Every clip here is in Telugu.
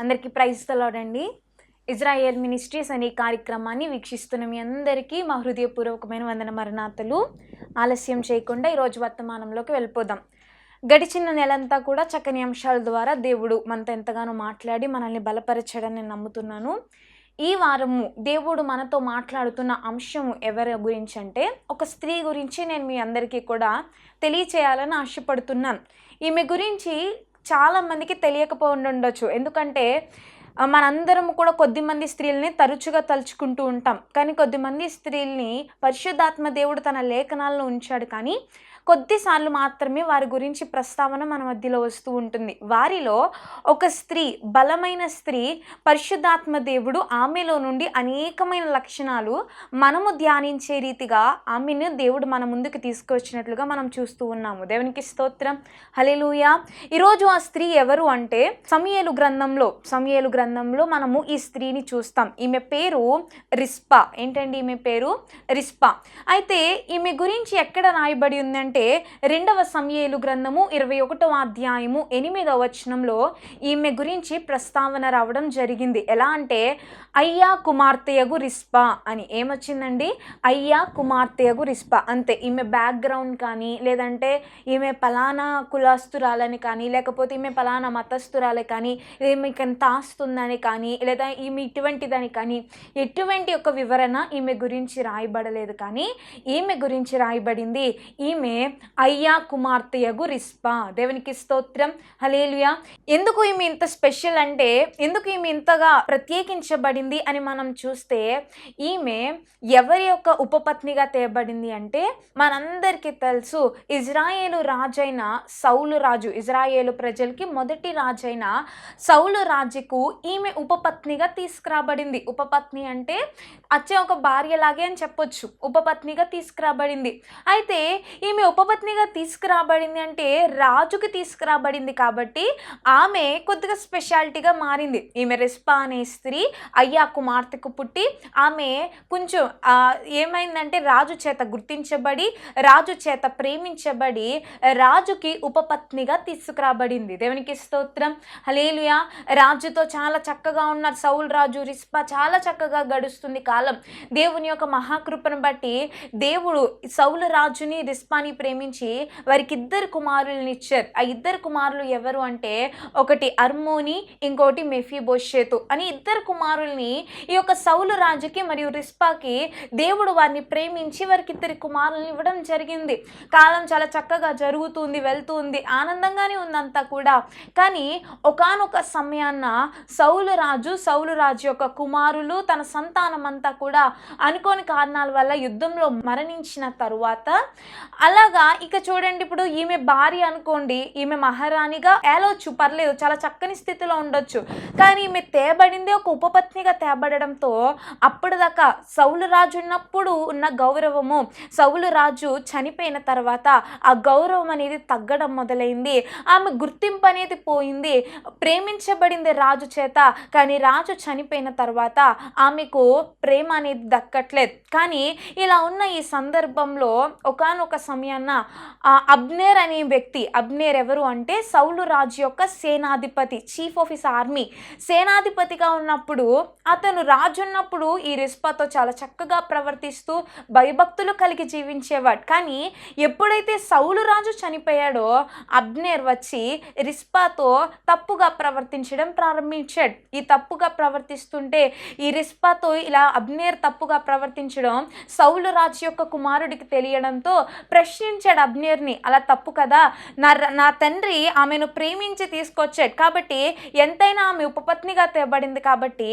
అందరికీ ప్రైజ్ ది లార్డ్ అండి. ఇజ్రాయెల్ మినిస్ట్రీస్ అనే కార్యక్రమాన్ని వీక్షిస్తున్న మీ అందరికీ మా హృదయపూర్వకమైన వందన మరణాతలు. ఆలస్యం చేయకుండా ఈరోజు వర్తమానంలోకి వెళ్ళిపోదాం. గడిచిన నెలంతా కూడా చక్కని అంశాల ద్వారా దేవుడు మనతో ఎంతగానో మాట్లాడి మనల్ని బలపరచడని నేను నమ్ముతున్నాను. ఈ వారము దేవుడు మనతో మాట్లాడుతున్న అంశము ఎవరి గురించి అంటే, ఒక స్త్రీ గురించి నేను మీ అందరికీ కూడా తెలియచేయాలని ఆశపడుతున్నాను. ఈమె గురించి చాలామందికి తెలియకపోతుండొచ్చు. ఎందుకంటే మనందరం కూడా కొద్దిమంది స్త్రీలని తరచుగా తలుచుకుంటూ ఉంటాం. కానీ కొద్దిమంది స్త్రీల్ని పరిశుద్ధాత్మ దేవుడు తన లేఖనాల్లో ఉంచాడు. కానీ కొద్దిసార్లు మాత్రమే వారి గురించి ప్రస్తావన మన మధ్యలో వస్తూ ఉంటుంది. వారిలో ఒక స్త్రీ, బలమైన స్త్రీ, పరిశుద్ధాత్మ దేవుడు ఆమెలో నుండి అనేకమైన లక్షణాలు మనము ధ్యానించే రీతిగా ఆమెను దేవుడు మన ముందుకు తీసుకొచ్చినట్లుగా మనం చూస్తూ ఉన్నాము. దేవునికి స్తోత్రం, హల్లెలూయా. ఈరోజు ఆ స్త్రీ ఎవరు అంటే, సమూయేలు గ్రంథంలో మనము ఈ స్త్రీని చూస్తాం. ఈమె పేరు రిస్పా. ఏంటండి ఈమె పేరు? రిస్పా. అయితే ఈమె గురించి ఎక్కడ రాయబడి ఉందంటే, 2వ సమూయేలు గ్రంథము 21వ అధ్యాయము 8వ వచనంలో ఈమె గురించి ప్రస్తావన రావడం జరిగింది. ఎలా అంటే, అయ్యా కుమార్తెయగు రిస్పా అని. ఏమొచ్చిందండి? అయ్యా కుమార్తెయగు రిస్పా. అంతే. ఈమె బ్యాక్గ్రౌండ్ కానీ, లేదంటే ఈమె పలానా కులాస్తురాలని కానీ, లేకపోతే ఈమె పలానా మతస్థురాలే కానీ, ఈమెకి ఎంత ఆస్తుందని కానీ, లేదా ఈమె ఇటువంటిదని కానీ, ఎటువంటి ఒక వివరణ ఈమె గురించి రాయబడలేదు. కానీ ఈమె గురించి రాయబడింది, ఈమె అయ్యా కుమార్తెయగు రిస్పా. దేవునికి స్తోత్రం, హల్లెలూయా. ఎందుకు ఈమె ఇంత స్పెషల్ అంటే, ఎందుకు ఈమె ఇంతగా ప్రత్యేకించబడింది అని మనం చూస్తే, ఈమె ఎవరి యొక్క ఉపపత్నిగా తేబడింది అంటే, మనందరికీ తెలుసు ఇజ్రాయేలు రాజైన సౌలు రాజు, ఇజ్రాయేలు ప్రజలకి మొదటి రాజైన సౌలు రాజుకు ఈమె ఉపపత్నిగా తీసుకురాబడింది. ఉపపత్ని అంటే అచ్చే ఒక భార్యలాగే అని చెప్పొచ్చు. ఉపపత్నిగా తీసుకురాబడింది. అయితే ఈమె ఉపపత్నిగా తీసుకురాబడింది అంటే రాజుకి తీసుకురాబడింది కాబట్టి ఆమె కొద్దిగా స్పెషాలిటీగా మారింది. ఈమె రిస్పా అనే స్త్రీ అయ్యా కుమార్తెకు పుట్టి, ఆమె కొంచెం ఏమైందంటే రాజు చేత గుర్తించబడి, రాజు చేత ప్రేమించబడి, రాజుకి ఉపపత్నిగా తీసుకురాబడింది. దేవునికి స్తోత్రం, హల్లెలూయా. రాజుతో చాలా చక్కగా ఉన్నారు సౌలు రాజు. రిస్పా చాలా చక్కగా గడుస్తుంది కాలం. దేవుని యొక్క మహాకృపను బట్టి దేవుడు సౌలు రాజుని, రిస్పాని ప్రేమించి వారికి 2 కుమారులను ఇచ్చారు. ఆ 2 కుమారులు ఎవరు అంటే, ఒకటి అర్మోని, ఇంకోటి మెఫీబోషెతు అని 2 కుమారుల్ని ఈ యొక్క సౌలు రాజుకి మరియు రిస్పాకి దేవుడు వారిని ప్రేమించి వారికి 2 కుమారులను ఇవ్వడం జరిగింది. కాలం చాలా చక్కగా జరుగుతుంది, వెళ్తుంది, ఆనందంగానే ఉందంతా కూడా. కానీ ఒకానొక సమయాన్న సౌలు రాజు యొక్క కుమారులు, తన సంతానం అంతా కూడా అనుకోని కారణాల వల్ల యుద్ధంలో మరణించిన తరువాత, అలాగా ఇక చూడండి, ఇప్పుడు ఈమె భార్య అనుకోండి, ఈమె మహారాణిగా ఏలొచ్చు, పర్లేదు, చాలా చక్కని స్థితిలో ఉండొచ్చు. కానీ ఈమె తేబడింది ఒక ఉపపత్నిగా తేబడడంతో అప్పటిదాకా సౌలు రాజు ఉన్నప్పుడు ఉన్న గౌరవము, సౌలు రాజు చనిపోయిన తర్వాత ఆ గౌరవం అనేది తగ్గడం మొదలైంది. ఆమె గుర్తింపు అనేది పోయింది. ప్రేమించబడింది రాజు చేత, కానీ రాజు చనిపోయిన తర్వాత ఆమెకు ప్రేమ అనేది దక్కట్లేదు. కానీ ఇలా ఉన్న ఈ సందర్భంలో ఒకానొక సమయాన్న అబ్నేర్ అనే వ్యక్తి, అబ్నేర్ ఎవరు అంటే సౌలు రాజు యొక్క సేనాధిపతి, చీఫ్ ఆఫ్ హిస్ ఆర్మీ, సేనాధిపతిగా ఉన్నప్పుడు, అతను రాజు ఉన్నప్పుడు ఈ రిస్పాతో చాలా చక్కగా ప్రవర్తిస్తూ భయభక్తులు కలిగి జీవించేవాడు. కానీ ఎప్పుడైతే సౌలు రాజు చనిపోయాడో అబ్నేర్ వచ్చి రిస్పాతో తప్పుగా ప్రవర్తించడం ప్రారంభించాడు. ఈ తప్పుగా ప్రవర్తిస్తుంటే ఈ రిస్పాతో ఇలా అబ్నేర్ తప్పుగా ప్రవర్తించడం సౌలు రాజు యొక్క కుమారుడికి తెలియడంతో ప్రశ్నించాడు అబ్నేర్ని. అలా తప్పు కదా, నా తండ్రి ఆమెను ప్రేమించి తీసుకొచ్చాడు కాబట్టి, ఎంతైనా ఆమె ఉపపత్నిగా తేబడింది కాబట్టి,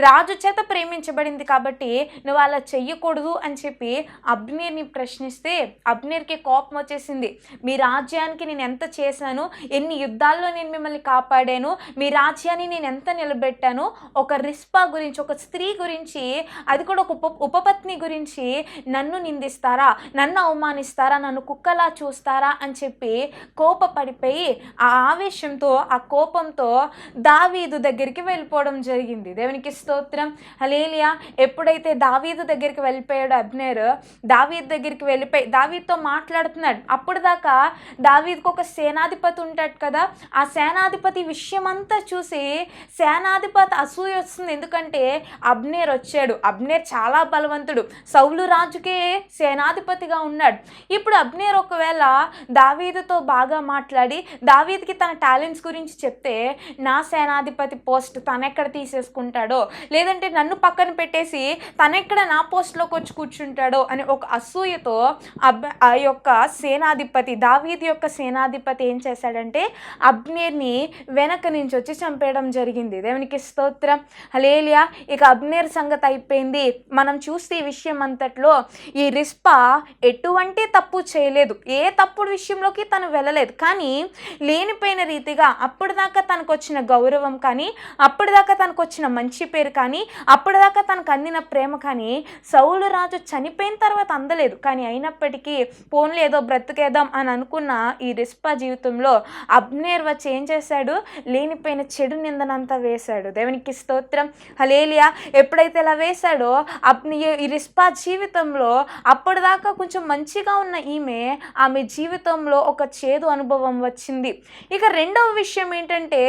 రాజు చేత ప్రేమించబడింది కాబట్టి నువ్వు అలా చెయ్యకూడదు అని చెప్పి అబ్నేర్ని ప్రశ్నిస్తే అబ్నేర్కి కోపం వచ్చేసింది. మీ రాజ్యానికి నేను ఎంత చేశాను, ఎన్ని యుద్ధాల్లో నేను మిమ్మల్ని కాపాడాను, మీ రాజ్యాన్ని నేను ఎంత నిలబెట్టాను, ఒక రిస్పా గురించి, ఒక స్త్రీ గురించి, అది కూడా ఒక ఉపపత్ని గురించి నన్ను నిందిస్తారా, నన్ను అవమానిస్తారా, నన్ను కుక్కలా చూస్తారా అని చెప్పి కోపపడిపోయి ఆ ఆవేశంతో ఆ కోపంతో దావీదు దగ్గరికి వెళ్ళిపోవడం జరిగింది. దేవునికి స్తోత్రం, హల్లెలూయా. ఎప్పుడైతే దావీదు దగ్గరికి వెళ్ళిపోయాడు అబ్నేర్, దావీదు దగ్గరికి వెళ్ళిపోయి దావీదుతో మాట్లాడుతున్నాడు. అప్పుడు దాకా దావీదుకు ఒక సేనాధిపతి ఉంటాడు కదా, ఆ సేనాధిపతి విషయం అంతా చూసి సేనాధిపతి అసూయ వస్తుంది. ఎందుకంటే అబ్నేర్ వచ్చాడు, అబ్నేర్ చాలా బలవంతుడు, సౌలు రాజుకే సేనాధిపతిగా ఉన్నాడు. ఇప్పుడు అబ్నేర్ ఒకవేళ దావీదుతో బాగా మాట్లాడి దావీదుకి తన టాలెంట్స్ గురించి చెప్తే నా సేనాధిపతి పోస్ట్ తనెక్కడ తీసేసుకుంటాడో, లేదంటే నన్ను పక్కన పెట్టేసి తనెక్కడ నా పోస్ట్లోకి వచ్చి కూర్చుంటాడో అని ఒక అసూయతో ఆ యొక్క సేనాధిపతి, దావీదు యొక్క సేనాధిపతి ఏం చేశాడంటే అబ్నేర్ని వెనక నుంచి వచ్చి చంపేయడం జరిగింది. దేవునికి స్తోత్రం, హల్లెలూయా. ఇక అబ్నేర్ సంగతి అయిపోయింది. మనం చూస్తే ఈ విషయం అంతట్లో ఈ రిస్పా ఎటువంటి తప్పు చేయలేదు, ఏ తప్పుడు విషయంలోకి తను వెళ్ళలేదు. కానీ లేనిపోయిన రీతిగా అప్పటిదాకా తనకు వచ్చిన గౌరవం కానీ, అప్పటిదాకా తనకు వచ్చిన మంచి పేరు కానీ, అప్పటిదాకా తనకు అందిన ప్రేమ కానీ సౌలు రాజు చనిపోయిన తర్వాత అందలేదు. కానీ అయినప్పటికీ పోన్లు ఏదో బ్రతికేద్దాం అని అనుకున్న ఈ రిస్పా జీవితంలో అబ్నేర్ వచ్చి ఏం చేశాడు, లేనిపోయిన చెడు నిందనంతా వేశాడు. దేవునికి స్తోత్రం, హల్లెలూయా. ఎప్పుడైతే ఇలా వేశాడో ఈ రిస్పా జీవితంలో అప్పటిదాకా కొంచెం మంచిగా ఉన్న ఆమె జీవితంలో ఒక చేదు అనుభవం వచ్చింది. ఇక రెండవ విషయం ఏంటంటే,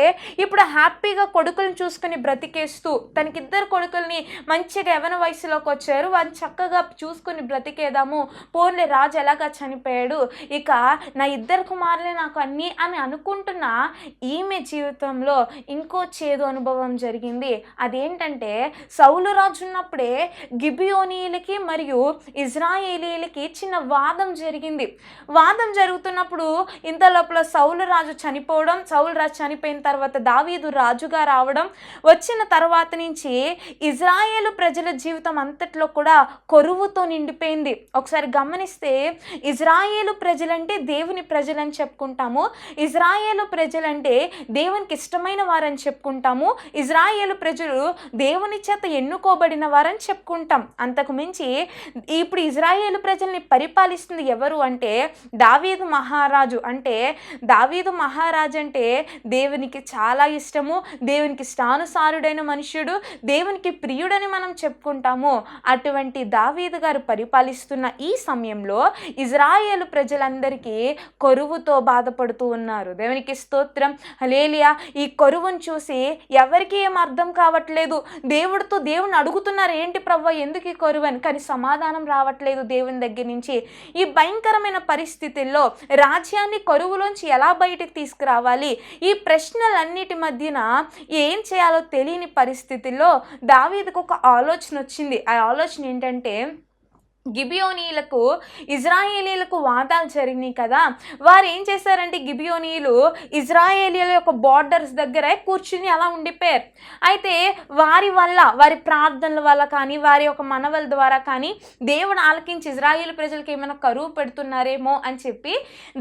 ఇప్పుడు హ్యాపీగా కొడుకులను చూసుకుని బ్రతికేస్తూ, తనకిద్దరు కొడుకుల్ని మంచిగా యవ్వన వయసులోకి వచ్చారు, వారిని చక్కగా చూసుకుని బ్రతికేదాము, పోన్లే రాజు ఎలాగా చనిపోయాడు, ఇక నా ఇద్దరు కుమారులే నాకు అన్నీ అని అనుకుంటున్న ఈమె జీవితంలో ఇంకో చేదు అనుభవం జరిగింది. అదేంటంటే, సౌలు రాజు ఉన్నప్పుడే గిబియోనీయులకి మరియు ఇజ్రాయేలీలకి చిన్న వాదం జరిగింది. వాదం జరుగుతున్నప్పుడు ఇంత లోపల సౌలు రాజు చనిపోవడం, సౌలు రాజు చనిపోయిన తర్వాత దావీదు రాజుగా రావడం, వచ్చిన తర్వాత నుంచి ఇజ్రాయేలు ప్రజల జీవితం అంతట్లో కూడా కొరువుతో నిండిపోయింది. ఒకసారి గమనిస్తే ఇజ్రాయేలు ప్రజలంటే దేవుని ప్రజలని చెప్పుకుంటాము, ఇజ్రాయేలు ప్రజలంటే దేవునికి ఇష్టమైన వారని చెప్పుకుంటాము, ఇజ్రాయేలు ప్రజలు దేవుని చేత ఎన్నుకోబడిన వారని చెప్పుకుంటాం. అంతకు మించి ఇప్పుడు ఇజ్రాయేలు ప్రజల్ని పరిపాలిస్తుంది ఎవరు అంటే దావీదు మహారాజు. అంటే దావీదు మహారాజు అంటే దేవునికి చాలా ఇష్టము, దేవునికి ఇష్టానుసారుడైన మనుష్యుడు, దేవునికి ప్రియుడని మనం చెప్పుకుంటాము. అటువంటి దావీదు గారు పరిపాలిస్తున్న ఈ సమయంలో ఇజ్రాయేలు ప్రజలందరికీ కొరువుతో బాధపడుతూ ఉన్నారు. దేవునికి స్తోత్రం, హల్లెలూయా. ఈ కొరువును చూసి ఎవరికి ఏం అర్థం కావట్లేదు. దేవుని అడుగుతున్నారు, ఏంటి ప్రభువా ఎందుకు ఈ కొరువు అని, కానీ సమాధానం రావట్లేదు దేవుని దగ్గర నుంచి. ఈ భయంకరమైన పరిస్థితుల్లో రాజ్యాన్ని కొరువులోంచి ఎలా బయటకు తీసుకురావాలి, ఈ ప్రశ్నలన్నిటి మధ్యన ఏం చేయాలో తెలియని పరిస్థితుల్లో దావీదుకు ఒక ఆలోచన వచ్చింది. ఆ ఆలోచన ఏంటంటే, గిబియోనీయులకు ఇజ్రాయేలీలకు వాదాలు జరిగినాయి కదా, వారు ఏం చేశారంటే గిబియోనీయులు ఇజ్రాయేలీల యొక్క బార్డర్స్ దగ్గర కూర్చుని అలా ఉండిపోయారు. అయితే వారి వల్ల, వారి ప్రార్థనల వల్ల కానీ, వారి యొక్క మనవల ద్వారా కానీ దేవుడు ఆలకించి ఇజ్రాయేల్ ప్రజలకు ఏమైనా కరువు పెడుతున్నారేమో అని చెప్పి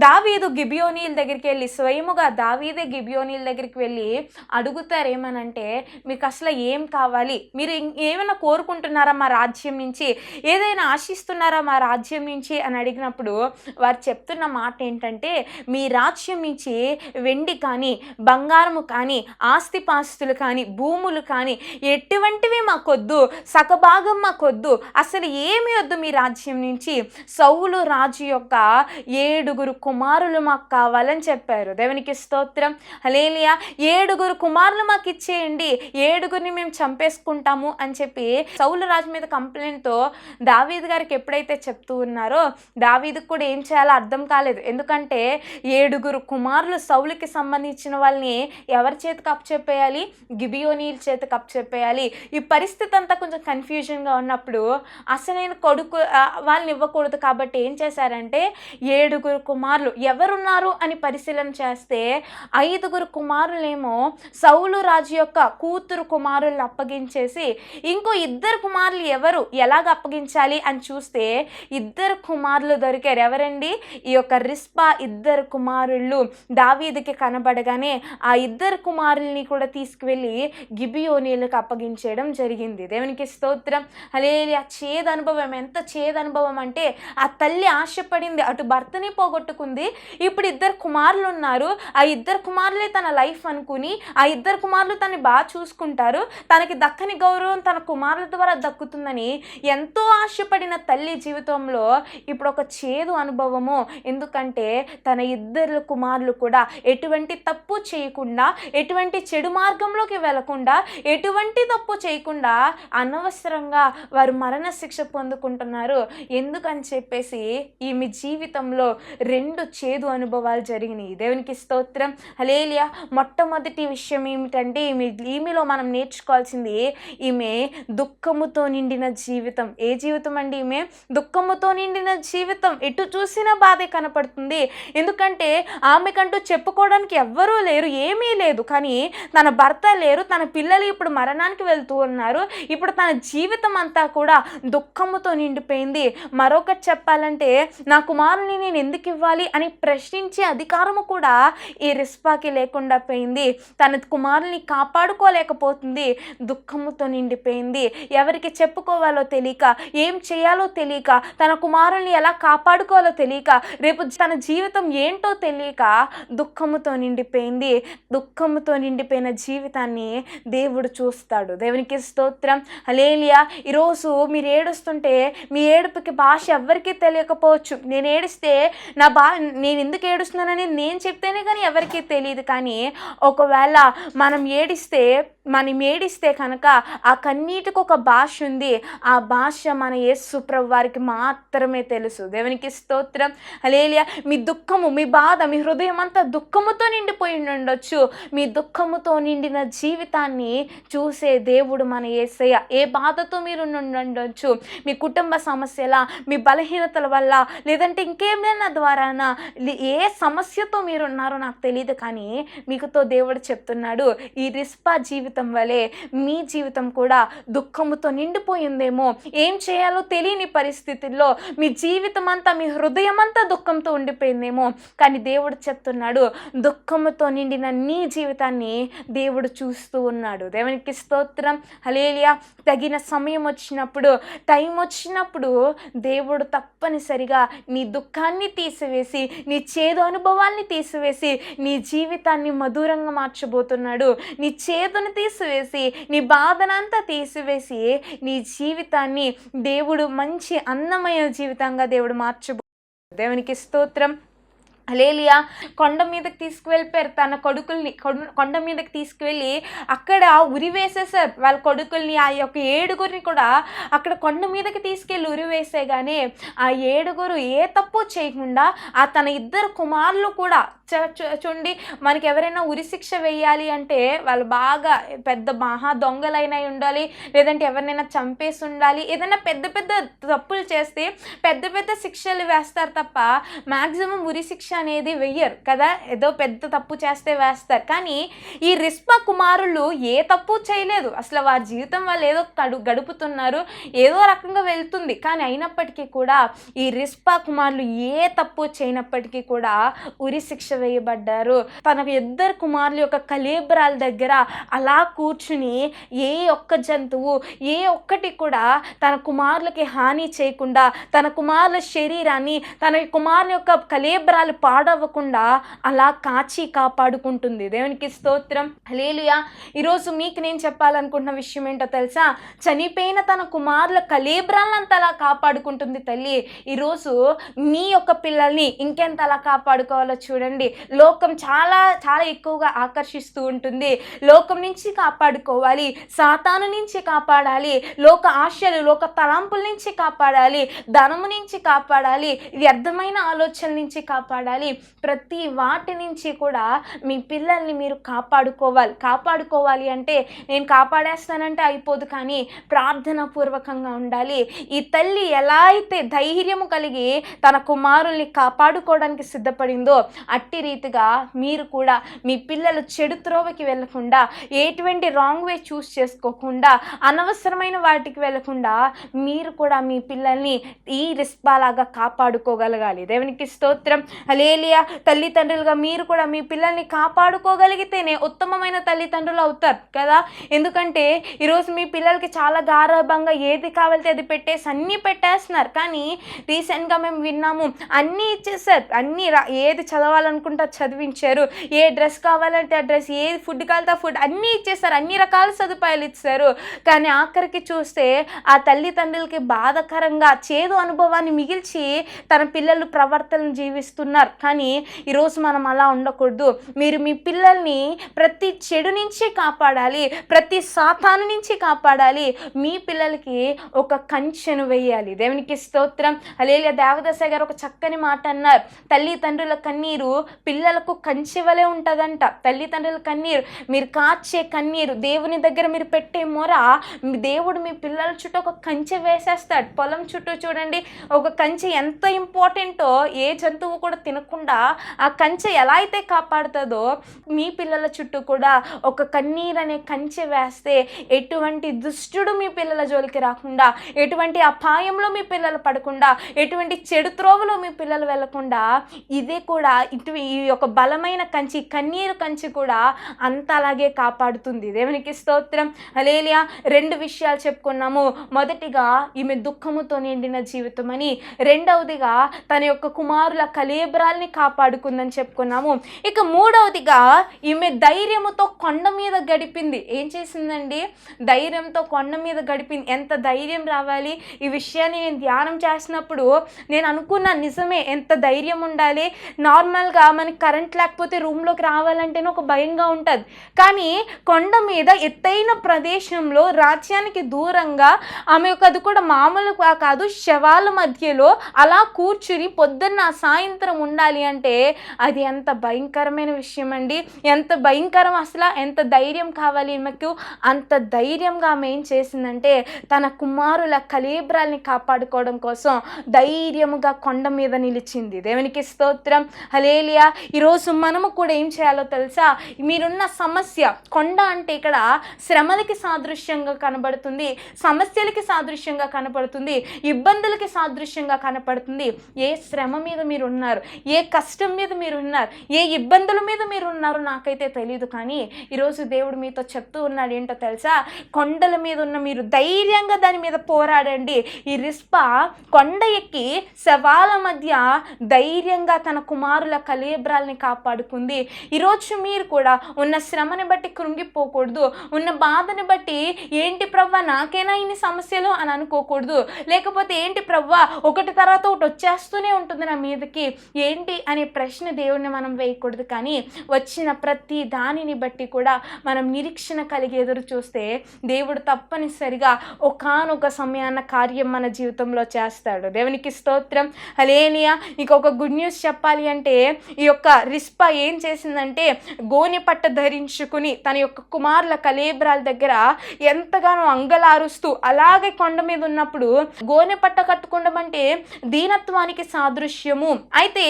దావీదు గిబియోనీయుల దగ్గరికి వెళ్ళి, స్వయముగా దావీదే గిబియోనీయుల దగ్గరికి వెళ్ళి అడుగుతారు, ఏమనంటే మీకు అసలు ఏం కావాలి, మీరు ఏమైనా కోరుకుంటున్నారా మా రాజ్యం నుంచి, ఏదైనా ఇస్తున్నారా మా రాజ్యం నుంచి అని అడిగినప్పుడు వారు చెప్తున్న మాట ఏంటంటే, మీ రాజ్యం నుంచి వెండి కానీ, బంగారము కానీ, ఆస్తిపాస్తులు కానీ, భూములు కానీ ఎటువంటివి మాకొద్దు, సగభాగం మాకొద్దు, అసలు ఏమి వద్దు మీ రాజ్యం నుంచి, సౌలు రాజు యొక్క 7 కుమారులు మాకు కావాలని చెప్పారు. దేవునికి స్తోత్రం, హల్లెలూయా. 7 కుమారులు మాకు ఇచ్చేయండి, 7 మేము చంపేసుకుంటాము అని చెప్పి సౌలు రాజు మీద కంప్లైంట్తో దావీదు గారికి ఎప్పుడైతే చెప్తూ ఉన్నారో దావీదుకు కూడా ఏం చేయాలో అర్థం కాలేదు. ఎందుకంటే 7 కుమారులు సౌలుకి సంబంధించిన వాళ్ళని ఎవరి చేతికి అప్పచెప్పేయాలి, గిబియోనీయుల చేతికి అప్పచెప్పేయాలి. ఈ పరిస్థితి అంతా కొంచెం కన్ఫ్యూజన్గా ఉన్నప్పుడు అసలైన కొడుకు వాళ్ళని ఇవ్వకూడదు కాబట్టి ఏం చేశారంటే 7 కుమారులు ఎవరున్నారు అని పరిశీలన చేస్తే 5 కుమారులేమో సౌలు రాజు యొక్క కూతురు కుమారులను అప్పగించేసి, ఇంకో 2 కుమారులు ఎవరు ఎలాగ అప్పగించాలి అని చూస్తే 2 కుమారులు దొరికారు. ఎవరండి? ఈ యొక్క రిస్పా 2 కుమారుళ్ళు దావీదుకి కనబడగానే ఆ 2 కుమారుల్ని కూడా తీసుకువెళ్ళి గిబియోనీలకు అప్పగించేయడం జరిగింది. దేవునికి స్తోత్రం. హల్లెలూయా. చేదు అనుభవం, ఎంత చేదు అనుభవం అంటే ఆ తల్లి ఆశపడింది, అటు భర్తని పోగొట్టుకుంది, ఇప్పుడు 2 కుమారులు ఉన్నారు, ఆ 2 కుమారులే తన లైఫ్ అనుకుని ఆ 2 కుమారులు తనని బాగా చూసుకుంటారు, తనకి దక్కని గౌరవం తన కుమారుల ద్వారా దక్కుతుందని ఎంతో ఆశపడిన తల్లి జీవితంలో ఇప్పుడు ఒక చేదు అనుభవము. ఎందుకంటే తన 2 కుమారులు కూడా ఎటువంటి తప్పు చేయకుండా, ఎటువంటి చెడు మార్గంలోకి వెళ్లకుండా, ఎటువంటి తప్పు చేయకుండా అనవసరంగా వారు మరణ శిక్ష పొందుకుంటున్నారు. ఎందుకని చెప్పేసి ఈమె జీవితంలో 2 చేదు అనుభవాలు జరిగినాయి. దేవునికి స్తోత్రం. హల్లెలూయా. మొట్టమొదటి విషయం ఏమిటంటే ఈమెలో మనం నేర్చుకోవాల్సింది, ఈమె దుఃఖముతో నిండిన జీవితం. ఏ జీవితం అండి? ఈమె దుఃఖముతో నిండిన జీవితం. ఎటు చూసినా బాధే కనపడుతుంది. ఎందుకంటే ఆమెకంటూ చెప్పుకోవడానికి ఎవ్వరూ లేరు, ఏమీ లేదు. కానీ తన భర్త లేరు, తన పిల్లలు ఇప్పుడు మరణానికి వెళ్తూ ఉన్నారు. ఇప్పుడు తన జీవితం అంతా కూడా దుఃఖముతో నిండిపోయింది. మరొకటి చెప్పాలంటే, నా కుమారుని నేను ఎందుకు ఇవ్వాలి అని ప్రశ్నించే అధికారము కూడా ఈ రిస్పాకి లేకుండా పోయింది. తన కుమారుని కాపాడుకోలేకపోతుంది. దుఃఖముతో నిండిపోయింది. ఎవరికి చెప్పుకోవాలో తెలియక, ఏం చేయాలో తెలియక, తన కుమారుని ఎలా కాపాడుకోవాలో తెలియక, రేపు తన జీవితం ఏంటో తెలియక దుఃఖముతో నిండిపోయింది. దుఃఖముతో నిండిపోయిన జీవితాన్ని దేవుడు చూస్తాడు. దేవునికి స్తోత్రం. హల్లెలూయా. ఈరోజు మీరు ఏడుస్తుంటే మీ ఏడుపుకి భాష ఎవరికీ తెలియకపోవచ్చు. నేను ఏడిస్తే నేను ఎందుకు ఏడుస్తున్నానని నేను చెప్తేనే కానీ ఎవరికీ తెలియదు. కానీ ఒకవేళ మనం ఏడిస్తే కనుక ఆ కన్నీటికి ఒక భాష ఉంది. ఆ భాష మన యేసు ప్రభువు వారికి మాత్రమే తెలుసు. దేవునికి స్తోత్రం. హల్లెలూయా. మీ దుఃఖము, మీ బాధ, మీ హృదయం అంతా దుఃఖముతో నిండిపోయి ఉండొచ్చు. మీ దుఃఖముతో నిండిన జీవితాన్ని చూసే దేవుడు మన యేసయ్య. ఏ బాధతో మీరు ఉండొచ్చు, మీ కుటుంబ సమస్యల, మీ బలహీనతల వల్ల, లేదంటే ఇంకేమైనా ద్వారానా, ఏ సమస్యతో మీరు ఉన్నారో నాకు తెలియదు. కానీ మీకుతో దేవుడు చెప్తున్నాడు, ఈ రిస్పా జీవితం వలె మీ జీవితం కూడా దుఃఖముతో నిండిపోయిందేమో, ఏం చేయాలో తెలియని పరిస్థితుల్లో మీ జీవితం అంతా, మీ హృదయం అంతా దుఃఖంతో ఉండిపోయిందేమో. కానీ దేవుడు చెప్తున్నాడు, దుఃఖముతో నిండిన నీ జీవితాన్ని దేవుడు చూస్తూ ఉన్నాడు. దేవునికి స్తోత్రం. హల్లెలూయా. తగిన సమయం వచ్చినప్పుడు, టైం వచ్చినప్పుడు దేవుడు తప్పనిసరిగా నీ దుఃఖాన్ని తీసివేసి, నీ చేదు అనుభవాన్ని తీసివేసి, నీ జీవితాన్ని మధురంగా మార్చబోతున్నాడు. నీ చేదును తీసివేసి, నీ బాధనంతా తీసివేసి, నీ జీవితాన్ని దేవుడు మంచి అందమైన జీవితంగా దేవుడు మార్చబోతున్నాడు. దేవునికి స్తోత్రం. హల్లెలూయా. కొండ మీదకి తీసుకువెళ్ళిపోయారు తన కొడుకుల్ని. కొండ మీదకి తీసుకువెళ్ళి అక్కడ ఉరివేసేసారు వాళ్ళ కొడుకుల్ని. ఆ యొక్క 7గురిని కూడా అక్కడ కొండ మీదకి తీసుకెళ్ళి ఉరివేసేగానే ఆ 7గురు ఏ తప్పు చేయకుండా ఆ తన 2 కుమారులు కూడా చూడండి, మనకి ఎవరైనా ఉరిశిక్ష వేయాలి అంటే వాళ్ళు బాగా పెద్ద మహా దొంగలైనా ఉండాలి, లేదంటే ఎవరినైనా చంపేసి ఉండాలి. ఏదైనా పెద్ద పెద్ద తప్పులు చేస్తే పెద్ద పెద్ద శిక్షలు వేస్తారు తప్ప మ్యాక్సిమం ఉరిశిక్ష అనేది వెయ్యరు కదా. ఏదో పెద్ద తప్పు చేస్తే వేస్తారు. కానీ ఈ రిస్పా కుమారులు ఏ తప్పు చేయలేదు. అసలు వారి జీవితం వాళ్ళు ఏదో గడుపుతున్నారు, ఏదో రకంగా వెళ్తుంది. కానీ అయినప్పటికీ కూడా ఈ రిస్పా కుమారులు ఏ తప్పు చేయనప్పటికీ కూడా ఉరి శిక్ష వేయబడ్డారు. తన 2 కుమారుల యొక్క కళేబరాల దగ్గర అలా కూర్చుని ఏ ఒక్క జంతువు, ఏ ఒక్కటి కూడా తన కుమారులకి హాని చేయకుండా, తన కుమారుల శరీరాన్ని, తన కుమారుల యొక్క కళేబరాలు పాడవ్వకుండా అలా కాపాడుకుంటుంది. దేవునికి స్తోత్రం. హల్లెలూయా. ఈరోజు మీకు నేను చెప్పాలనుకుంటున్న విషయం ఏంటో తెలుసా? చనిపోయిన తన కుమారుల కళేబరాలంతా అలా కాపాడుకుంటుంది తల్లి. ఈరోజు మీ యొక్క పిల్లల్ని ఇంకెంత అలా కాపాడుకోవాలో చూడండి. లోకం చాలా చాలా ఎక్కువగా ఆకర్షిస్తూ ఉంటుంది. లోకం నుంచి కాపాడుకోవాలి, సాతాను నుంచి కాపాడాలి, లోక ఆశలు, లోక తలంపుల నుంచి కాపాడాలి, ధనము నుంచి కాపాడాలి, వ్యర్థమైన ఆలోచనల నుంచి కాపాడాలి. ప్రతి వాటి నుంచి కూడా మీ పిల్లల్ని మీరు కాపాడుకోవాలి అంటే నేను కాపాడేస్తానంటే అయిపోదు, కానీ ప్రార్థన పూర్వకంగా ఉండాలి. ఈ తల్లి ఎలా అయితే ధైర్యము కలిగి తన కుమారుల్ని కాపాడుకోవడానికి సిద్ధపడిందో, అట్టి అట్టి రీతిగా మీరు కూడా మీ పిల్లలు చెడు త్రోవకి వెళ్ళకుండా, ఎటువంటి రాంగ్ వే చూస్ చేసుకోకుండా, అనవసరమైన వాటికి వెళ్ళకుండా మీరు కూడా మీ పిల్లల్ని ఈ రిస్పాలాగా కాపాడుకోగలగాలి. దేవునికి స్తోత్రం. హల్లెలూయా. తల్లిదండ్రులుగా మీరు కూడా మీ పిల్లల్ని కాపాడుకోగలిగితేనే ఉత్తమమైన తల్లిదండ్రులు అవుతారు కదా. ఎందుకంటే ఈరోజు మీ పిల్లలకి చాలా గారాబంగా ఏది కావాలితే అది అన్నీ పెట్టేస్తున్నారు. కానీ రీసెంట్గా మేము విన్నాము, అన్నీ ఇచ్చేసారు, ఏది చదవాలనుకుంటే చదివించారు, ఏ డ్రెస్ కావాలంటే ఆ డ్రెస్, ఏది ఫుడ్ కావాలంటే ఆ ఫుడ్ అన్నీ ఇచ్చేసారు, అన్ని రకాల సదుపాయాలు ఇచ్చారు. కానీ ఆఖరికి చూస్తే ఆ తల్లిదండ్రులకి బాధాకరంగా చేదు అనుభవాన్ని మిగిల్చి తన పిల్లలు ప్రవర్తనను జీవిస్తున్నారు. కానీ ఈరోజు మనం అలా ఉండకూడదు. మీరు మీ పిల్లల్ని ప్రతి చెడు నుంచి కాపాడాలి, ప్రతి సాతాను నుంచి కాపాడాలి. మీ పిల్లలకి ఒక కంచెను వేయాలి. దేవునికి స్తోత్రం. హల్లెలూయా. దేవదాస గారు ఒక చక్కని మాట అన్నారు, తల్లిదండ్రుల కన్నీరు పిల్లలకు కంచె వలె ఉంటుందంట. తల్లిదండ్రుల కన్నీరు, మీరు కార్చే కన్నీరు, దేవుని దగ్గర మీరు పెట్టే మొర, దేవుడు మీ పిల్లల చుట్టూ ఒక కంచె వేసేస్తాడు. పొలం చుట్టూ చూడండి, ఒక కంచె ఎంత ఇంపార్టెంటో, ఏ జంతువు కూడా తినకుండా ఆ కంచె ఎలా అయితే కాపాడుతుందో, మీ పిల్లల చుట్టూ కూడా ఒక కన్నీరు అనే కంచె వేస్తే ఎటువంటి దుష్టుడు మీ పిల్లల జోలికి రాకుండా, ఎటువంటి అపాయంలో మీ పిల్లలు పడకుండా, ఎటువంటి చెడు త్రోవలో మీ పిల్లలు వెళ్లకుండా, ఇదే కూడా ఈ యొక్క బలమైన కంచి, కన్నీరు కంచి కూడా అంత అలాగే కాపాడుతుంది. దేవునికి స్తోత్రం. హల్లెలూయా. 2 విషయాలు చెప్పుకున్నాము. మొదటిగా ఈమె దుఃఖముతో నిండిన జీవితం అని, రెండవదిగా తన యొక్క కుమారుల కళేబరాల్ని కాపాడుకుందని చెప్పుకున్నాము. ఇక మూడవదిగా ఈమె ధైర్యముతో కొండ మీద గడిపింది. ఏం చేసిందండి? ధైర్యంతో కొండ మీద గడిపింది. ఎంత ధైర్యం రావాలి! ఈ విషయాన్ని నేను ధ్యానం చేసినప్పుడు నేను అనుకున్నా, నిజమే, ఎంత ధైర్యం ఉండాలి. నార్మల్గా మనకి కరెంట్ లేకపోతే రూమ్లోకి రావాలంటేనే ఒక భయంగా ఉంటుంది. కానీ కొండ మీద ఎత్తైన ప్రదేశంలో, రాజ్యానికి దూరంగా ఆమె యొక్క, అది కూడా మామూలుగా కాదు, శవాల మధ్యలో అలా కూర్చుని పొద్దున్న సాయంత్రం ఉండాలి అంటే అది ఎంత భయంకరమైన విషయం అండి. ఎంత భయంకరం అసలు, ఎంత ధైర్యం కావాలి ఈమెకు. అంత ధైర్యంగా ఆమె ఏం చేసిందంటే తన కుమారుల కళేబరాల్ని కాపాడుకోవడం కోసం ధైర్యముగా కొండ మీద నిలిచింది. దేవునికి స్తోత్రం. హల్లెలూయా. ఈరోజు మనము కూడా ఏం చేయాలో తెలుసా? మీరున్న సమస్య, కొండ అంటే ఇక్కడ శ్రమలకి సాదృశ్యంగా కనబడుతుంది, సమస్యలకి సాదృశ్యంగా కనపడుతుంది, ఇబ్బందులకి సాదృశ్యంగా కనపడుతుంది. ఏ శ్రమ మీద మీరు ఉన్నారు, ఏ కష్టం మీద మీరు ఉన్నారు, ఏ ఇబ్బందుల మీద మీరు ఉన్నారు నాకైతే తెలియదు. కానీ ఈరోజు దేవుడు మీతో చెప్తూ ఉన్నాడు ఏంటో తెలుసా? కొండల మీద ఉన్న మీరు ధైర్యంగా దాని మీద పోరాడండి. ఈ రిస్పా కొండ ఎక్కి శవాల మధ్య ధైర్యంగా తన కుమారుల కళేబరాల్ని కాపాడుకుంది. ఈరోజు మీరు కూడా ఉన్న శ్రమని బట్టి కృంగిపోకూడదు, ఉన్న బాధని బట్టి ఏంటి ప్రవ్వా నాకేనా ఇన్ని సమస్యలు అని అనుకోకూడదు, లేకపోతే ఏంటి ప్రవ్వా ఒకటి తర్వాత ఒకటి వచ్చేస్తూనే ఉంటుంది నా మీదకి ఏంటి అనే ప్రశ్న దేవుడిని మనం వేయకూడదు. కానీ వచ్చిన ప్రతి దానిని బట్టి కూడా మనం నిరీక్షణ కలిగి ఎదురు చూస్తే దేవుడు తప్పనిసరిగా ఒకానొక సమయాన కార్యం మన జీవితంలో చేస్తాడు. దేవునికి స్తోత్రం. హల్లెలూయా. ఇంకొక గుడ్ న్యూస్ చెప్పాలి అంటే, ఈ యొక్క రిస్పా ఏం చేసిందంటే గోనె పట్ట ధరించుకుని తన యొక్క కుమారుల కళేబరాల దగ్గర ఎంతగానో అంగలారుస్తూ అలాగే కొండ మీద ఉన్నప్పుడు, గోనె పట్ట కట్టుకోవడం అంటే దీనత్వానికి సాదృశ్యము. అయితే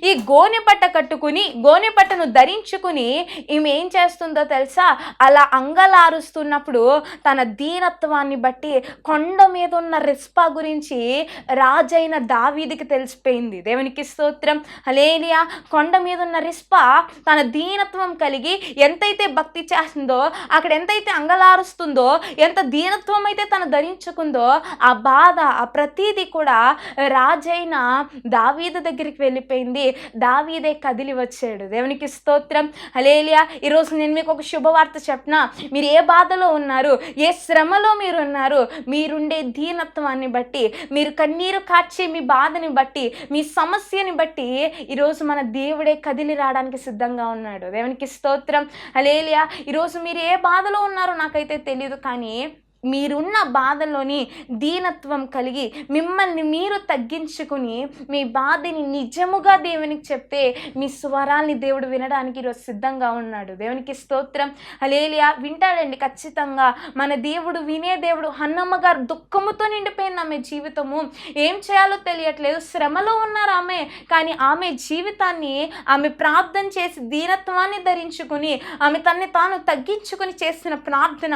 ఈ గోనె పట్ట కట్టుకుని, గోనె పట్టను ధరించుకుని ఈమె ఏం చేస్తుందో తెలుసా? అలా అంగలారుస్తున్నప్పుడు తన దీనత్వాన్ని బట్టి కొండ మీద ఉన్న రిస్పా గురించి రాజైన దావీదుకి తెలిసిపోయింది. దేవునికి స్తోత్రం. హల్లెలూయా. కొండ మీద ఉన్న రిస్పా తన దీనత్వం కలిగి ఎంతైతే భక్తి చేస్తుందో, అక్కడ ఎంతైతే అంగలారుస్తుందో, ఎంత దీనత్వం అయితే తను ధరించుకుందో, ఆ బాధ, ఆ ప్రతీది కూడా రాజైన దావీదు దగ్గరికి వెళ్ళిపోయింది. దావీదే కదిలి వచ్చాడు. దేవునికి స్తోత్రం. హల్లెలూయా. ఈరోజు నేను మీకు ఒక శుభవార్త చెప్పనా? మీరు ఏ బాధలో ఉన్నారు, ఏ శ్రమలో మీరు ఉన్నారు, మీరుండే దీనత్వాన్ని బట్టి, మీరు కన్నీరు కార్చే మీ బాధని బట్టి, మీ సమస్యని బట్టి ఈరోజు మన దేవుడే కదిలి రావడానికి సిద్ధంగా ఉన్నాడు. దేవునికి స్తోత్రం. హల్లెలూయా. ఈరోజు మీరు ఏ బాధలో ఉన్నారో నాకైతే తెలియదు, కానీ మీరున్న బాధలోని దీనత్వం కలిగి మిమ్మల్ని మీరు తగ్గించుకుని మీ బాధని నిజముగా దేవునికి చెప్తే మీ స్వరాల్ని దేవుడు వినడానికి ఈరోజు సిద్ధంగా ఉన్నాడు. దేవునికి స్తోత్రం. హల్లెలూయా. వింటాడండి ఖచ్చితంగా. మన దేవుడు వినే దేవుడు. హన్నమ్మ గారు దుఃఖముతో నిండిపోయింది ఆమె జీవితము. ఏం చేయాలో తెలియట్లేదు, శ్రమలో ఉన్నారు ఆమె. కానీ ఆమె జీవితాన్ని ఆమె ప్రార్థన చేసి దీనత్వాన్ని ధరించుకుని ఆమె తన్ని తాను తగ్గించుకుని చేసిన ప్రార్థన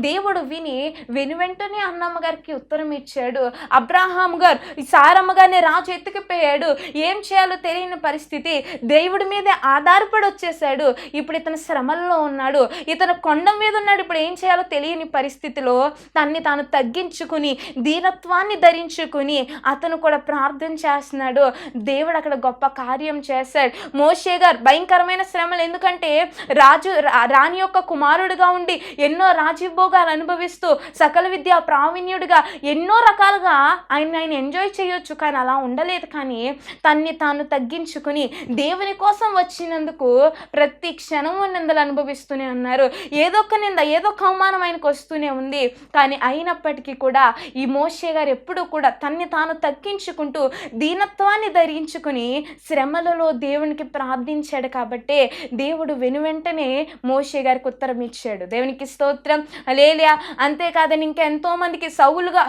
దేవుడు విని వెనువెంటనే అన్నమ్మ గారికి ఉత్తరం ఇచ్చాడు. అబ్రాహాం గారు సారమ్మ గారిని రాజు ఎత్తుకుపోయాడు. ఏం చేయాలో తెలియని పరిస్థితి, దేవుడి మీదే ఆధారపడి వచ్చేసాడు. ఇప్పుడు ఇతను శ్రమల్లో ఉన్నాడు, ఇతను కొండ మీద ఉన్నాడు. ఇప్పుడు ఏం చేయాలో తెలియని పరిస్థితిలో తన్ని తాను తగ్గించుకుని దీనత్వాన్ని ధరించుకుని అతను కూడా ప్రార్థన చేస్తున్నాడు. దేవుడు అక్కడ గొప్ప కార్యం చేశాడు. మోషే గారు భయంకరమైన శ్రమలు, ఎందుకంటే రాణి యొక్క కుమారుడిగా ఉండి ఎన్నో రాజభోగాలు అనుభవిస్తూ సకల విద్యా ప్రావీణ్యుడిగా ఎన్నో రకాలుగా ఆయన ఎంజాయ్ చేయొచ్చు, కానీ అలా ఉండలేదు. కానీ తన్ని తాను తగ్గించుకుని దేవుని కోసం వచ్చినందుకు ప్రతి క్షణము నిందలు అనుభవిస్తూనే ఉన్నారు. ఏదో ఒక నింద, ఏదో ఒక అవమానం ఆయనకు వస్తూనే ఉంది. కానీ అయినప్పటికీ కూడా ఈ మోషే గారు ఎప్పుడూ కూడా తన్ని తాను తగ్గించుకుంటూ దీనత్వాన్ని ధరించుకుని శ్రమలలో దేవునికి ప్రార్థించాడు. కాబట్టి దేవుడు వెనువెంటనే మోషే గారికి ఉత్తరం ఇచ్చాడు. దేవునికి స్తోత్రం. హల్లెలూయా. అంతేకాదని ఇంకా ఎంతో మందికి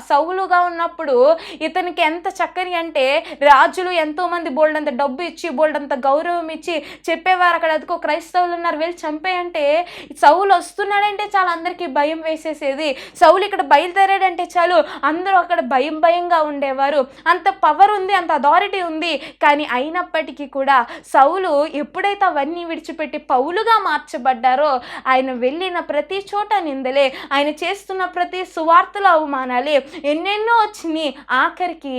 సౌలుగా ఉన్నప్పుడు ఇతనికి ఎంత చక్కని అంటే రాజులు ఎంతో మంది బోల్డంత డబ్బు ఇచ్చి బోల్డంత గౌరవం ఇచ్చి చెప్పేవారు. అక్కడ అదికో క్రైస్తవులు ఉన్నారు, వెళ్ళి చంపేయంటే సౌలు వస్తున్నాడంటే చాలా అందరికీ భయం వేసేసేది. సౌలు ఇక్కడ బయలుదేరాడంటే చాలు అందరూ అక్కడ భయంగా ఉండేవారు. అంత పవర్ ఉంది, అంత అథారిటీ ఉంది. కానీ అయినప్పటికీ కూడా సౌలు ఎప్పుడైతే అవన్నీ విడిచిపెట్టి పౌలుగా మార్చబడ్డారో ఆయన వెళ్ళిన ప్రతి చోట నిందలే, ఆయన చేస్తున్న ప్రతి సువార్తల అవమానాలే ఎన్నెన్నో వచ్చినాయి. ఆఖరికి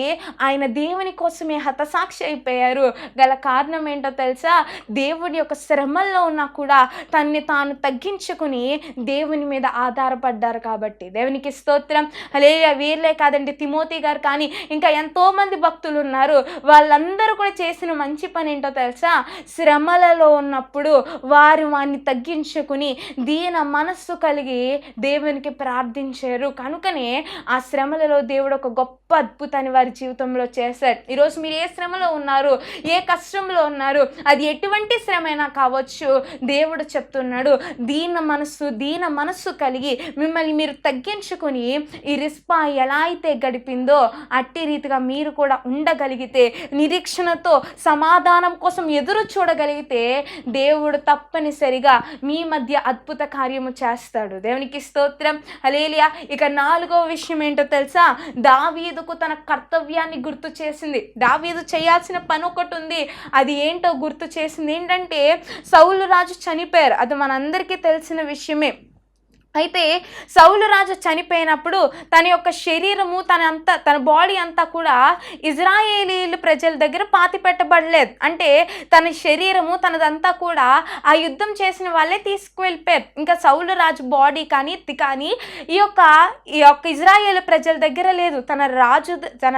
ఆయన దేవుని కోసమే హతసాక్షి అయిపోయారు. గల కారణం ఏంటో తెలుసా? దేవుని యొక్క శ్రమల్లో ఉన్నా కూడా తన్ని తాను తగ్గించుకుని దేవుని మీద ఆధారపడ్డారు. కాబట్టి దేవునికి స్తోత్రం. హల్లెలూయా. వీళ్ళే కాదండి, తిమోతి గారు కానీ ఇంకా ఎంతో మంది భక్తులు ఉన్నారు. వాళ్ళందరూ కూడా చేసిన మంచి పని ఏంటో తెలుసా? శ్రమలలో ఉన్నప్పుడు వారిని తగ్గించుకుని దీన మనస్సు కలిగి దేవునికి ప్రార్థించారు. కనుకనే ఆ శ్రమలలో దేవుడు ఒక గొప్ప అద్భుతాన్ని వారి జీవితంలో చేశాడు. ఈరోజు మీరు ఏ శ్రమలో ఉన్నారు, ఏ కష్టంలో ఉన్నారు, అది ఎటువంటి శ్రమ అయినా కావచ్చు, దేవుడు చెప్తున్నాడు దీన మనస్సు కలిగి మిమ్మల్ని మీరు తగ్గించుకుని ఈ రిస్పా ఎలా అయితే గడిపిందో అట్టి రీతిగా మీరు కూడా ఉండగలిగితే, నిరీక్షణతో సమాధానం కోసం ఎదురు చూడగలిగితే దేవుడు తప్పనిసరిగా మీ మధ్య అద్భుత కార్యము చేస్తాడు. దేవునికి స్తోత్రం. హల్లెలూయా. ఇక 4వ విషయం ఏంటో తెలుసా? దావీదుకు తన కర్తవ్యాన్ని గుర్తు చేసింది. దావీదు చేయాల్సిన పని ఒకటి ఉంది, అది ఏంటో గుర్తు చేసింది. ఏంటంటే సౌలు రాజు చనిపోయారు, అది మనందరికీ తెలిసిన విషయమే. అయితే సౌలు రాజు చనిపోయినప్పుడు తన యొక్క శరీరము తన బాడీ అంతా కూడా ఇజ్రాయేలీలు ప్రజల దగ్గర పాతి పెట్టబడలేదు. అంటే తన శరీరము తనదంతా కూడా ఆ యుద్ధం చేసిన వాళ్ళే తీసుకువెళ్ళిపోయారు. ఇంకా సౌలు రాజు బాడీ కానీ ఈ యొక్క ఇజ్రాయేలు ప్రజల దగ్గర లేదు. తన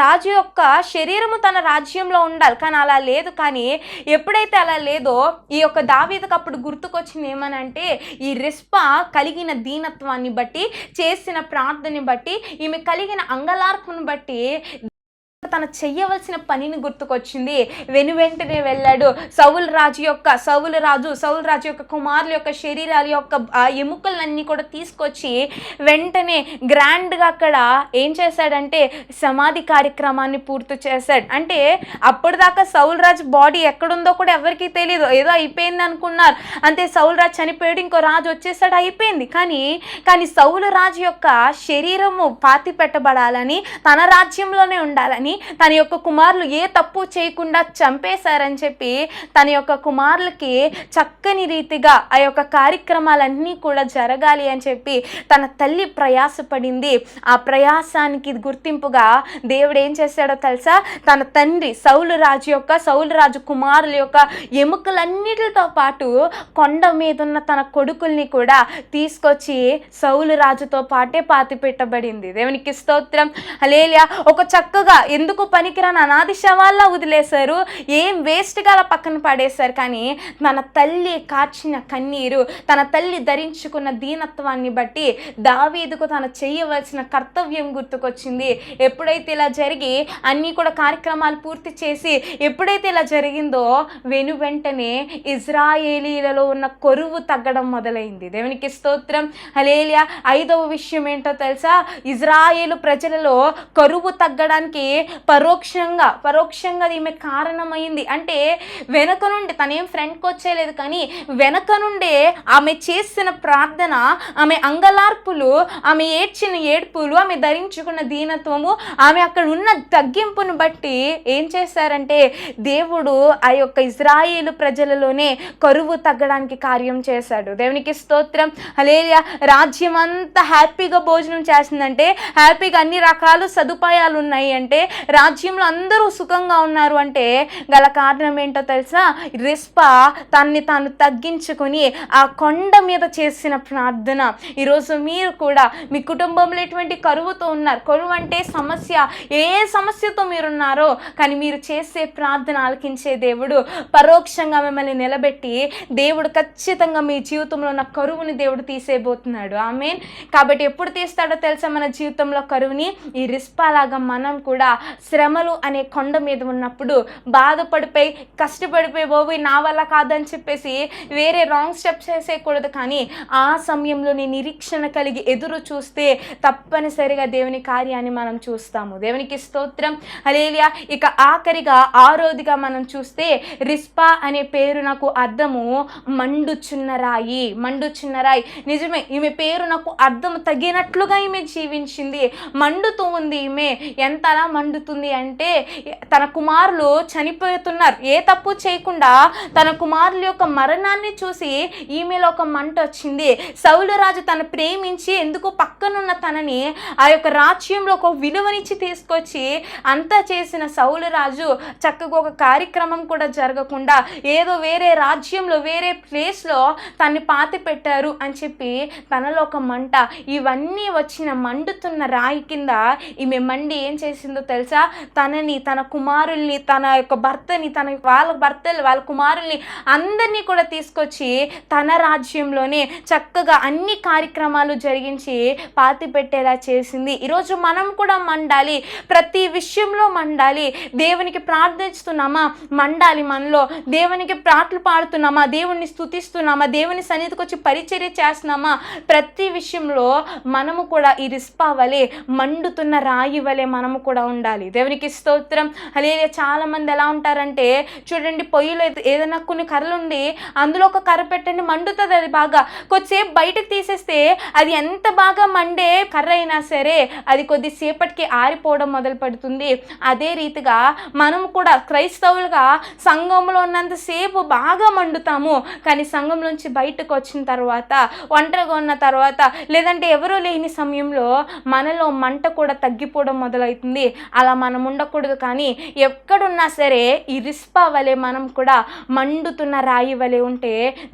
రాజు యొక్క శరీరము తన రాజ్యంలో ఉండాలి, కానీ అలా లేదు. కానీ ఎప్పుడైతే అలా లేదో ఈ యొక్క దావీదుకు అప్పుడు గుర్తుకొచ్చింది ఏమనంటే ఈ రిస్పా కలిగిన దీనత్వాన్ని బట్టి, చేసిన ప్రార్థనని బట్టి, ఈమె కలిగిన అంగలార్పును బట్టి తను చెయ్యవలసిన పనిని గుర్తుకొచ్చింది. వెనువెంటనే వెళ్ళాడు. సౌలు రాజు యొక్క కుమారుల యొక్క శరీరాల యొక్క ఎముకలన్నీ కూడా తీసుకొచ్చి వెంటనే గ్రాండ్గా అక్కడ ఏం చేశాడంటే సమాధి కార్యక్రమాన్ని పూర్తి చేశాడు. అంటే అప్పటిదాకా సౌలు రాజు బాడీ ఎక్కడుందో కూడా ఎవరికీ తెలియదు, ఏదో అయిపోయింది అనుకున్నారు. అంతే, సౌలు రాజు చనిపోయాడు, ఇంకో రాజు వచ్చేసాడు, అయిపోయింది. కానీ సౌలు రాజు యొక్క శరీరము పాతి పెట్టబడాలని, తన రాజ్యంలోనే ఉండాలని, తన యొక్క కుమారులు ఏ తప్పు చేయకుండా చంపేశారని చెప్పి తన యొక్క కుమారులకి చక్కని రీతిగా ఆ యొక్క కార్యక్రమాలన్నీ కూడా జరగాలి అని చెప్పి తన తల్లి ప్రయాసపడింది. ఆ ప్రయాసానికి గుర్తింపుగా దేవుడు ఏం చేశాడో తెలుసా? తన తండ్రి సౌలు రాజు కుమారుల యొక్క ఎముకలన్నిటితో పాటు కొండ మీద ఉన్న తన కొడుకుల్ని కూడా తీసుకొచ్చి సౌలు రాజుతో పాటే పాతి పెట్టబడింది. దేవునికి స్తోత్రం. హల్లెలూయా. ఒక చక్కగా ఎందుకు ఎందుకు పనికిరాని అనాది శవాల్లా వదిలేశారు, ఏం వేస్ట్గా అలా పక్కన పడేశారు. కానీ తన తల్లి కార్చిన కన్నీరు, తన తల్లి ధరించుకున్న దీనత్వాన్ని బట్టి దావీదుకు తను చేయవలసిన కర్తవ్యం గుర్తుకొచ్చింది. ఎప్పుడైతే ఇలా జరిగి అన్నీ కూడా కార్యక్రమాలు పూర్తి చేసి ఎప్పుడైతే ఇలా జరిగిందో వెంటనే ఇజ్రాయేలీలలో ఉన్న కొరువు తగ్గడం మొదలైంది. దేవునికి స్తోత్రం, హల్లెలూయా. 5వ విషయం ఏంటో తెలుసా? ఇజ్రాయేలు ప్రజలలో కరువు తగ్గడానికి పరోక్షంగా ఈమె కారణమైంది. అంటే వెనక నుండి తనేం ఫ్రంట్కి వచ్చేలేదు, కానీ వెనక నుండే ఆమె చేసిన ప్రార్థన, ఆమె అంగలార్పులు, ఆమె ఏడ్చిన ఏడ్పులు, ఆమె ధరించుకున్న దీనత్వము, ఆమె అక్కడ ఉన్న తగ్గింపును బట్టి ఏం చేశారంటే దేవుడు ఆ యొక్క ఇజ్రాయేలు ప్రజలలోనే కరువు తగ్గడానికి కార్యం చేశాడు. దేవునికి స్తోత్రం, హల్లెలూయా. రాజ్యం అంతా హ్యాపీగా భోజనం చేస్తుందంటే, హ్యాపీగా అన్ని రకాల సదుపాయాలు ఉన్నాయి అంటే, రాజ్యంలో అందరూ సుఖంగా ఉన్నారు అంటే గల కారణం ఏంటో తెలుసా? రిస్పా తన్ని తాను తగ్గించుకొని ఆ కొండ మీద చేసిన ప్రార్థన. ఈరోజు మీరు కూడా మీ కుటుంబంలో ఎటువంటి కరువుతో ఉన్నారు, కరువు అంటే సమస్య, ఏ సమస్యతో మీరున్నారో కానీ మీరు చేసే ప్రార్థన ఆలకించే దేవుడు పరోక్షంగా మిమ్మల్ని నిలబెట్టి దేవుడు ఖచ్చితంగా మీ జీవితంలో ఉన్న కరువుని దేవుడు తీసేయబోతున్నాడు. ఆమేన్. కాబట్టి ఎప్పుడు తీస్తాడో తెలుసా మన జీవితంలో కరువుని? ఈ రిస్పా లాగా మనం కూడా శ్రమలు అనే కొండ మీద ఉన్నప్పుడు బాధపడిపోయి కష్టపడిపోయి బాబోయ్ నా వల్ల కాదని చెప్పేసి వేరే రాంగ్ స్టెప్స్ వేసేయకూడదు. కానీ ఆ సమయంలో నిరీక్షణ కలిగి ఎదురు చూస్తే తప్పనిసరిగా దేవుని కార్యాన్ని మనం చూస్తాము. దేవునికి స్తోత్రం, హల్లెలూయా. ఇక ఆఖరిగా 6వదిగా మనం చూస్తే రిస్పా అనే పేరు నాకు అర్థము మండుచున్న రాయి. నిజమే, ఈమె పేరు నాకు అర్థం తగినట్లుగా ఈమె జీవించింది. మండుతూ ఉంది ఈమె. ఎంతలా మండుతుంది అంటే తన కుమారులు చనిపోతున్నారు, ఏ తప్పు చేయకుండా తన కుమారుల యొక్క మరణాన్ని చూసి ఈమెలో ఒక మంట వచ్చింది. సౌలు రాజు తను ప్రేమించి ఎందుకు పక్కనున్న తనని ఆ యొక్క రాజ్యంలో ఒక విలువనిచ్చి తీసుకొచ్చి అంతా చేసిన సౌలు రాజు చక్కగా ఒక కార్యక్రమం కూడా జరగకుండా ఏదో వేరే రాజ్యంలో వేరే ప్లేస్లో తన్ని పాతి పెట్టారు అని చెప్పి తనలో ఒక మంట. ఇవన్నీ వచ్చిన మండుతున్న రాయి కింద ఈమె మండి ఏం చేసిందో తెలుసా? తనని, తన కుమారుల్ని, తన యొక్క భర్తని, వాళ్ళ కుమారుల్ని అందరినీ కూడా తీసుకొచ్చి తన రాజ్యంలోనే చక్కగా అన్ని కార్యక్రమాలు జరిగించి పాతి పెట్టేలా చేసింది. ఈరోజు మనం కూడా మండాలి, ప్రతి విషయంలో మండాలి. దేవునికి ప్రార్థిస్తున్నామా? మండాలి మనలో. దేవునికి పాటలు పాడుతున్నామా? దేవుణ్ణి స్తుతిస్తున్నామా? దేవుని సన్నిధికి వచ్చి పరిచర్య చేస్తున్నామా? ప్రతి విషయంలో మనము కూడా ఈ రిస్పా వలె మండుతున్న రాయి వలె మనము కూడా ఉండాలి. దేవునికి స్తోత్రం, హల్లెలూయా. చాలా మంది ఎలా ఉంటారంటే చూడండి, పొయ్యిలో ఏదైనా కొన్ని కర్రలు ఉండి అందులో ఒక కర్ర పెట్టండి, మండుతుంది అది బాగా. కొద్దిసేపు బయటకు తీసేస్తే అది ఎంత బాగా మండే కర్ర అయినా సరే అది కొద్దిసేపటికి ఆరిపోవడం మొదలు పెడుతుంది. అదే రీతిగా మనం కూడా క్రైస్తవులుగా సంఘంలో ఉన్నంతసేపు బాగా మండుతాము, కానీ సంఘంలోంచి బయటకు వచ్చిన తర్వాత, ఒంటరిగా ఉన్న తర్వాత, లేదంటే ఎవరూ లేని సమయంలో మనలో మంట కూడా తగ్గిపోవడం మొదలవుతుంది. అలా మనం ఉండకూడదు. కానీ ఎక్కడున్నా సరే ఈ రిస్పా వలె మనం కూడా మండుతున్న రాయి వలె ఉంటే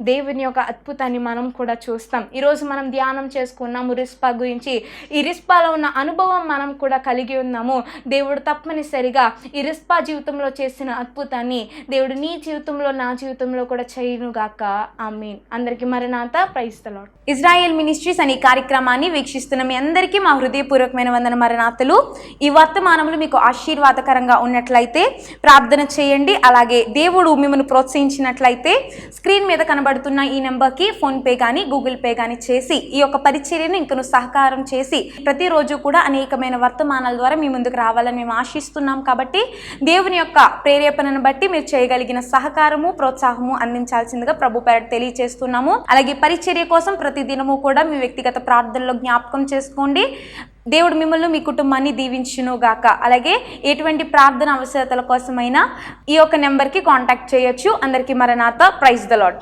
దేవుని యొక్క అద్భుతాన్ని మనం కూడా చూస్తాం. ఈరోజు మనం ధ్యానం చేసుకున్నాము రిస్పా గురించి. ఈ రిస్పాలో ఉన్న అనుభవం మనం కూడా కలిగి ఉన్నాము. దేవుడు తప్పనిసరిగా ఈ రిస్పా జీవితంలో చేసిన అద్భుతాన్ని దేవుడు నీ జీవితంలో, నా జీవితంలో కూడా చేయునుగాక. ఆమేన్. అందరికీ మరణాత. Praise the lord. Israel ministries అనే కార్యక్రమాన్ని వీక్షిస్తున్న మీ అందరికీ మా హృదయపూర్వకమైన వందన మరణాతలు. ఈ వర్తమానములు మీకు ఆశీర్వాదకరంగా ఉన్నట్లయితే ప్రార్థన చేయండి. అలాగే దేవుడు మిమ్మల్ని ప్రోత్సహించినట్లయితే స్క్రీన్ మీద కనబడుతున్న ఈ నెంబర్కి ఫోన్పే కానీ గూగుల్ పే కానీ చేసి ఈ యొక్క పరిచర్యను ఇంకను సహకారం చేసి ప్రతిరోజు కూడా అనేకమైన వర్తమానాల ద్వారా మీ ముందుకు రావాలని మేము ఆశిస్తున్నాం. కాబట్టి దేవుని యొక్క ప్రేరేపణను బట్టి మీరు చేయగలిగిన సహకారము, ప్రోత్సాహము అందించాల్సిందిగా ప్రభు పేరట తెలియజేస్తున్నాము. అలాగే పరిచర్య కోసం ప్రతిదినము కూడా మీ వ్యక్తిగత ప్రార్థనలో జ్ఞాపకం చేసుకోండి. దేవుడు మిమ్మల్ని, మీ కుటుంబాన్ని దీవించును గాక. అలాగే ఎటువంటి ప్రార్థన అవసరతల కోసమైనా ఈ యొక్క నెంబర్కి కాంటాక్ట్ చేయొచ్చు. అందరికీ మరణాత. Praise the lord.